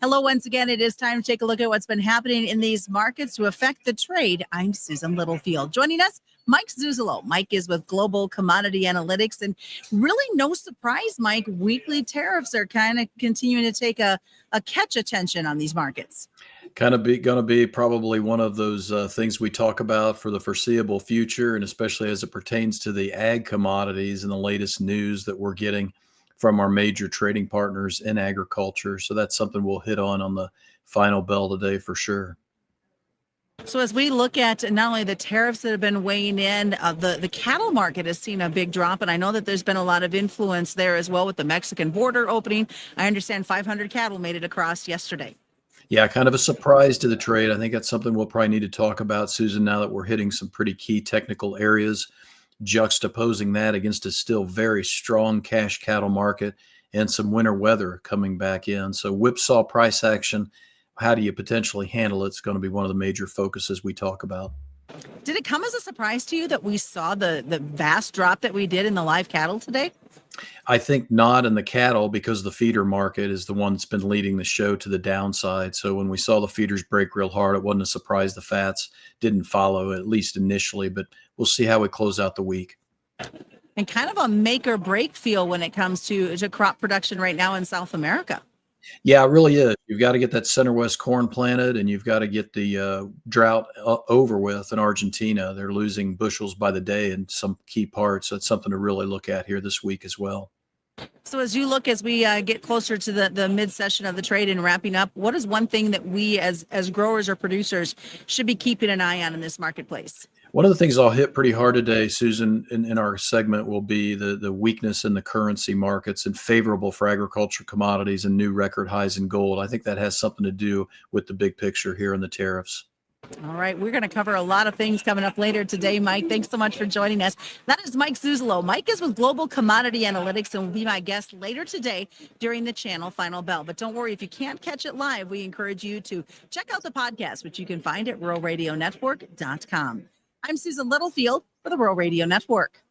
Hello, once again. It is time to take a look at what's been happening in these markets to affect the trade. I'm Susan Littlefield. Joining us, Mike Zuzolo. Mike is with Global Commodity Analytics. And really no surprise, Mike, weekly tariffs are kind of continuing to take a catch attention on these markets. Going to be probably one of those things we talk about for the foreseeable future, and especially as it pertains to the ag commodities and the latest news that we're getting from our major trading partners in agriculture. So that's something we'll hit on the final bell today for sure. So as we look at not only the tariffs that have been weighing in, the cattle market has seen a big drop. And I know that there's been a lot of influence there as well with the Mexican border opening. I understand 500 cattle made it across yesterday. Yeah, kind of a surprise to the trade. I think that's something we'll probably need to talk about, Susan, now that we're hitting some pretty key technical areas, juxtaposing that against a still very strong cash cattle market and some winter weather coming back in. So whipsaw price action, how do you potentially handle it? It's going to be one of the major focuses we talk about. Did it come as a surprise to you that we saw the vast drop that we did in the live cattle today? I think not in the cattle, because the feeder market is the one that's been leading the show to the downside. So when we saw the feeders break real hard, it wasn't a surprise the fats didn't follow, at least initially, but we'll see how we close out the week. And kind of a make or break feel when it comes to crop production right now in South America. Yeah, it really is. You've got to get that center west corn planted, and you've got to get the drought over with in Argentina. They're losing bushels by the day in some key parts. So it's something to really look at here this week as well. So as we get closer to the mid-session of the trade and wrapping up, what is one thing that we as growers or producers should be keeping an eye on in this marketplace? One of the things I'll hit pretty hard today, Susan, in our segment will be the weakness in the currency markets and favorable for agriculture commodities and new record highs in gold. I think that has something to do with the big picture here in the tariffs. All right, we're going to cover a lot of things coming up later today, Mike. Thanks so much for joining us. That is Mike Zuzolo. Mike is with Global Commodity Analytics and will be my guest later today during the channel Final Bell. But don't worry, if you can't catch it live, we encourage you to check out the podcast, which you can find at ruralradionetwork.com. I'm Susan Littlefield for the Rural Radio Network.